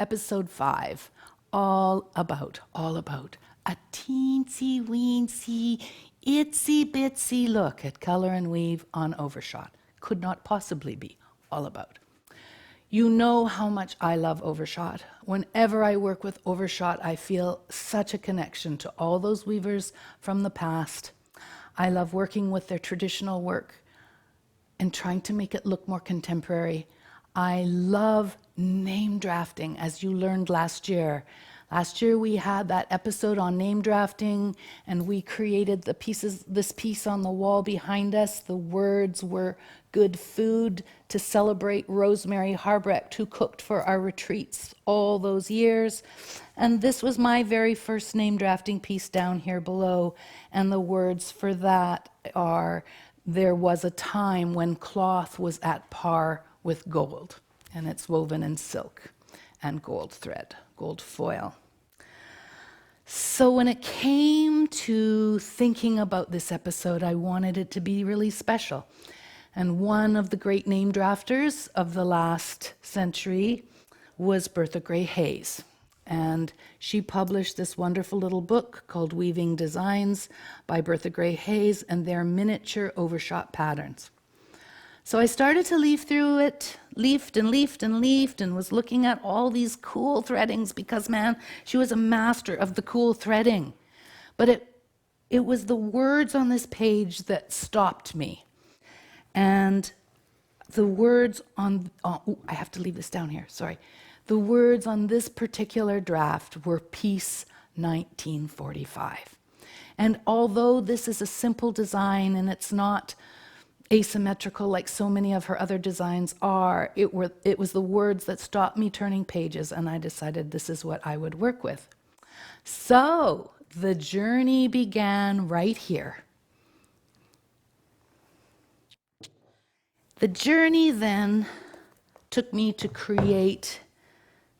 episode 5, all about a teensy weensy, itsy bitsy look at color and weave on Overshot. Could not possibly be all about. You know how much I love Overshot. Whenever I work with Overshot, I feel such a connection to all those weavers from the past. I love working with their traditional work and trying to make it look more contemporary. I love name drafting, as you learned last year. Last year we had that episode on name drafting, and we created this piece on the wall behind us. The words were good food to celebrate Rosemary Harbrecht, who cooked for our retreats all those years. And this was my very first name drafting piece down here below. And the words for that are, there was a time when cloth was at par with gold. And it's woven in silk and gold thread, gold foil. So when it came to thinking about this episode, I wanted it to be really special. And one of the great name drafters of the last century was Bertha Gray Hayes. And she published this wonderful little book called Weaving Designs by Bertha Gray Hayes and their miniature overshot patterns. So I started to leaf through it, leafed and was looking at all these cool threadings because, man, she was a master of the cool threading. But it was the words on this page that stopped me. And the words on, I have to leave this down here, sorry. The words on this particular draft were Peace 1945. And although this is a simple design and it's not asymmetrical like so many of her other designs are, it was the words that stopped me turning pages, and I decided this is what I would work with. So the journey began right here. The journey then took me to create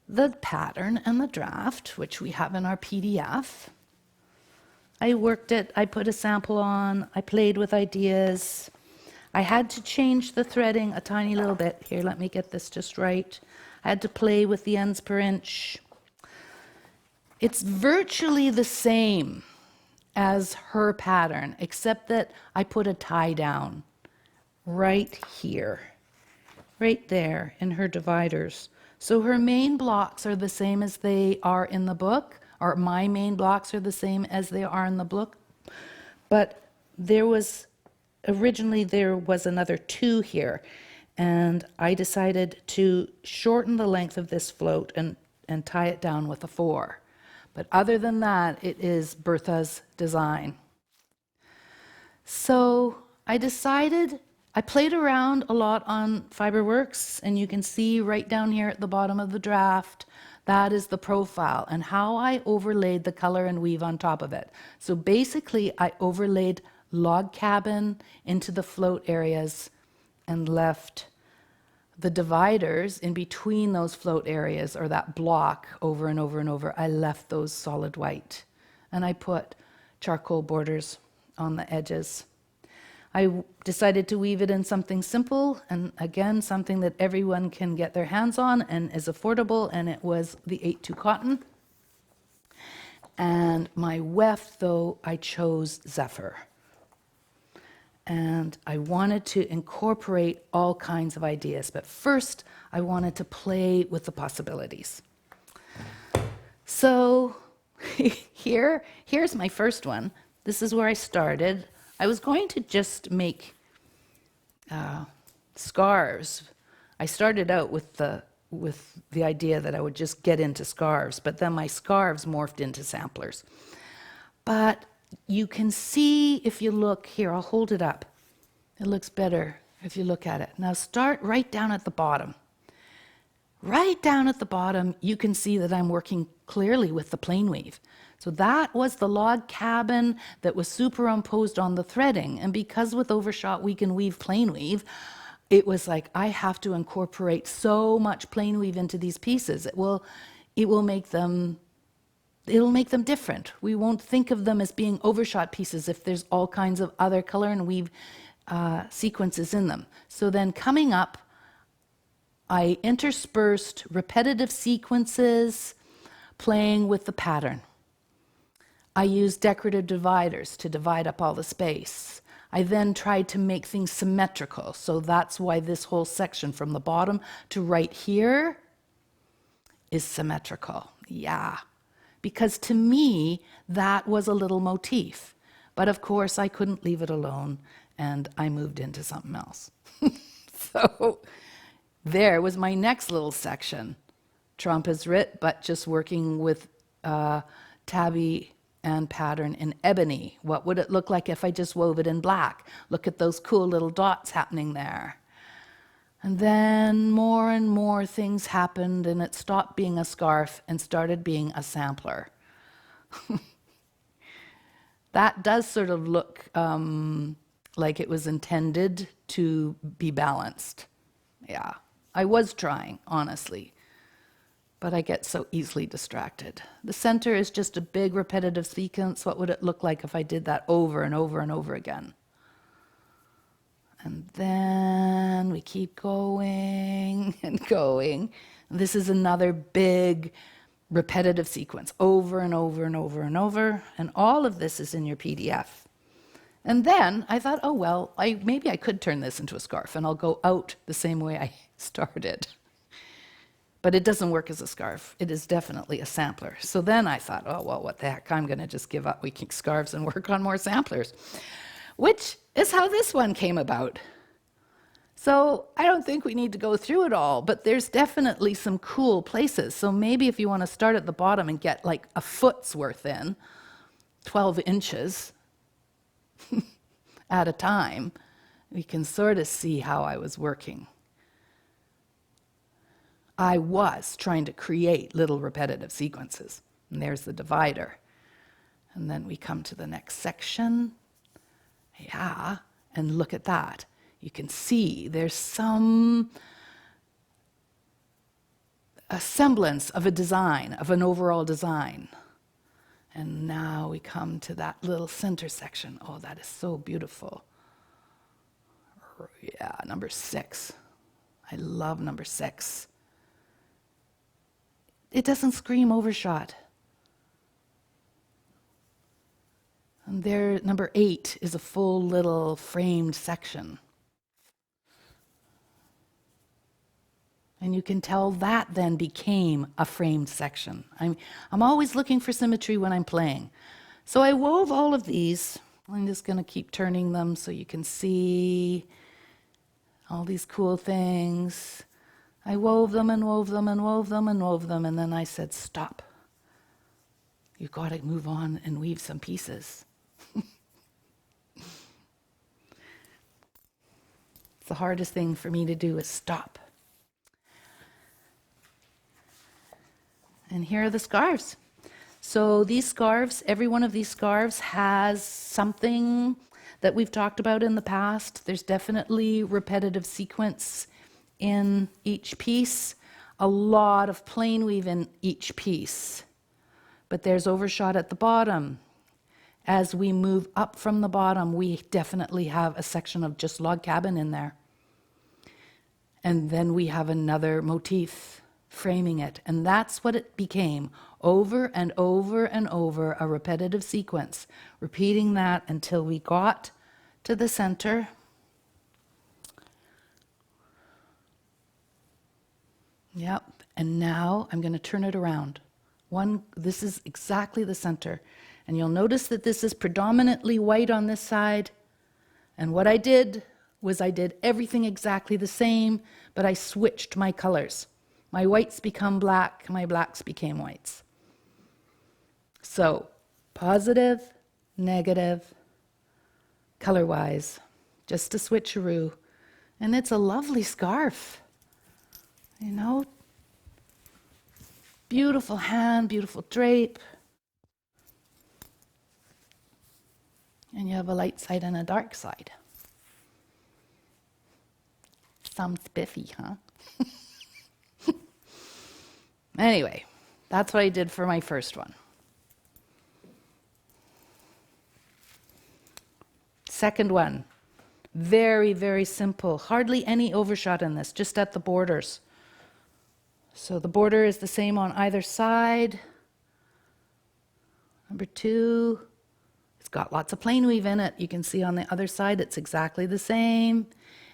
the pattern and the draft, which we have in our PDF. I worked it, I put a sample on, I played with ideas. I had to change the threading a tiny little bit. Here, let me get this just right. I had to play with the ends per inch. It's virtually the same as her pattern, except that I put a tie down right here, right there in her dividers. So her main blocks are the same as they are in the book, or my main blocks are the same as they are in the book. But originally there was another 2 here, and I decided to shorten the length of this float and tie it down with a 4. But other than that, it is Bertha's design. So I played around a lot on Fiberworks, and you can see right down here at the bottom of the draft, that is the profile and how I overlaid the color and weave on top of it. So basically, I overlaid log cabin into the float areas and left the dividers in between those float areas, or that block, over and over and over. I left those solid white, and I put charcoal borders on the edges. I decided to weave it in something simple, and again, something that everyone can get their hands on and is affordable, and it was the 8-2 cotton. And my weft, though, I chose Zephyr. And I wanted to incorporate all kinds of ideas, but first I wanted to play with the possibilities. So here's my first one. This is where I started. I was going to just make scarves. I started out with the idea that I would just get into scarves, but then my scarves morphed into samplers. But you can see, if you look here, I'll hold it up. It looks better if you look at it. Now start right down at the bottom. Right down at the bottom, you can see that I'm working clearly with the plain weave. So that was the log cabin that was superimposed on the threading. And because with Overshot we can weave plain weave, it was like I have to incorporate so much plain weave into these pieces. It will make them different. We won't think of them as being Overshot pieces if there's all kinds of other color and weave sequences in them. So then coming up, I interspersed repetitive sequences playing with the pattern. I used decorative dividers to divide up all the space. I then tried to make things symmetrical, so that's why this whole section from the bottom to right here is symmetrical. Yeah, because to me, that was a little motif. But of course, I couldn't leave it alone, and I moved into something else. So there was my next little section. Trompe is writ, but just working with tabby and pattern in ebony. What would it look like if I just wove it in black? Look at those cool little dots happening there. And then more and more things happened, and it stopped being a scarf and started being a sampler. That does sort of look like it was intended to be balanced. Yeah, I was trying, honestly, but I get so easily distracted. The center is just a big repetitive sequence. What would it look like if I did that over and over and over again? And then we keep going and going. This is another big repetitive sequence, over and over and over and over. And all of this is in your PDF. And then I thought, oh, well, maybe I could turn this into a scarf, and I'll go out the same way I started. But it doesn't work as a scarf. It is definitely a sampler. So then I thought, oh, well, what the heck? I'm going to just give up making scarves and work on more samplers, which is how this one came about. So I don't think we need to go through it all, but there's definitely some cool places. So maybe if you want to start at the bottom and get like a foot's worth in, 12 inches at a time, we can sort of see how I was working. I was trying to create little repetitive sequences. And there's the divider. And then we come to the next section. Yeah, and look at that. You can see there's a semblance of a design, of an overall design. And now we come to that little center section. Oh, that is so beautiful. Yeah, number 6. I love number 6. It doesn't scream Overshot. And there, number 8 is a full little framed section. And you can tell that then became a framed section. I'm always looking for symmetry when I'm playing. So I wove all of these. I'm just going to keep turning them so you can see all these cool things. I wove them and wove them and wove them and wove them, and then I said, stop. You've got to move on and weave some pieces. The hardest thing for me to do is stop. And here are the scarves. So these scarves, every one of these scarves has something that we've talked about in the past. There's definitely repetitive sequence in each piece, a lot of plain weave in each piece. But there's overshot at the bottom. As we move up from the bottom, we definitely have a section of just log cabin in there. And then we have another motif framing it. And that's what it became, over and over and over, a repetitive sequence, repeating that until we got to the center. Yep, and now I'm going to turn it around. This is exactly the center. And you'll notice that this is predominantly white on this side. And what I did was I did everything exactly the same, but I switched my colors. My whites become black, my blacks became whites. So, positive, negative, color-wise, just a switcheroo. And it's a lovely scarf. You know, beautiful hand, beautiful drape. And you have a light side and a dark side. Some spiffy, huh? Anyway, that's what I did for my first one. Second one, very, very simple. Hardly any overshot in this, just at the borders. So the border is the same on either side. Number 2, it's got lots of plain weave in it. You can see on the other side it's exactly the same.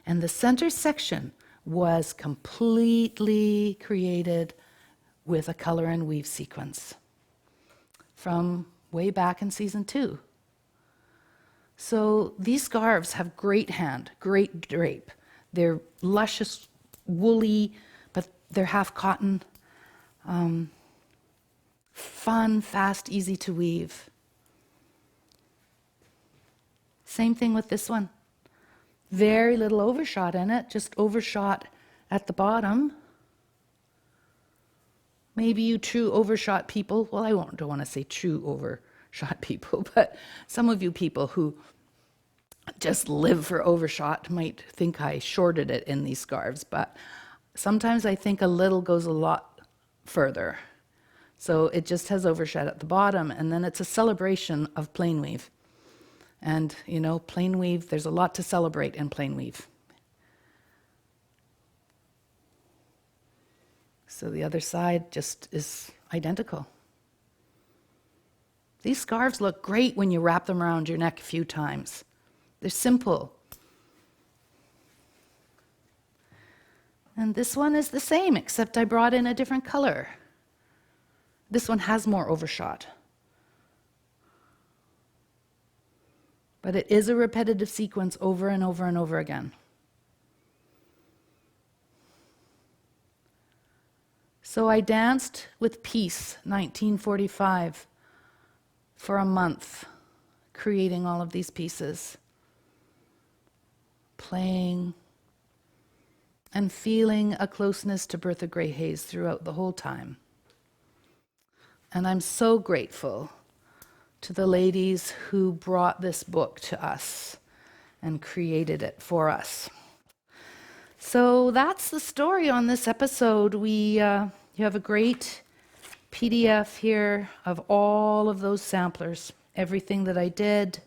And the center section was completely created with a color and weave sequence from way back in season 2. So these scarves have great hand, great drape. They're luscious, woolly, but they're half cotton. Fun, fast, easy to weave. Same thing with this one. Very little overshot in it, just overshot at the bottom. Maybe you true overshot people, well, don't want to say true overshot people, but some of you people who just live for overshot might think I shorted it in these scarves, but sometimes I think a little goes a lot further. So it just has overshot at the bottom, and then it's a celebration of plain weave. And, you know, plain weave, there's a lot to celebrate in plain weave. So the other side just is identical. These scarves look great when you wrap them around your neck a few times. They're simple. And this one is the same, except I brought in a different color. This one has more overshot. But it is a repetitive sequence over and over and over again. So I danced with Peace, 1945, for a month, creating all of these pieces, playing and feeling a closeness to Bertha Gray Hayes throughout the whole time. And I'm so grateful to the ladies who brought this book to us and created it for us. So that's the story on this episode. You have a great PDF here of all of those samplers, everything that I did.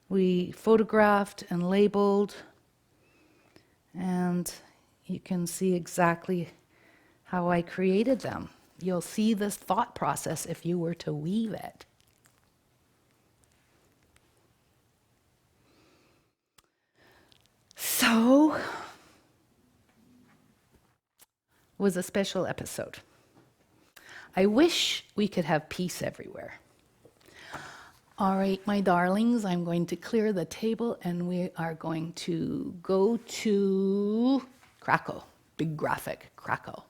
We photographed and labeled, and you can see exactly how I created them. You'll see this thought process if you were to weave it. So, it was a special episode. I wish we could have peace everywhere. All right, my darlings, I'm going to clear the table and we are going to go to Krakow, big graphic, Krakow.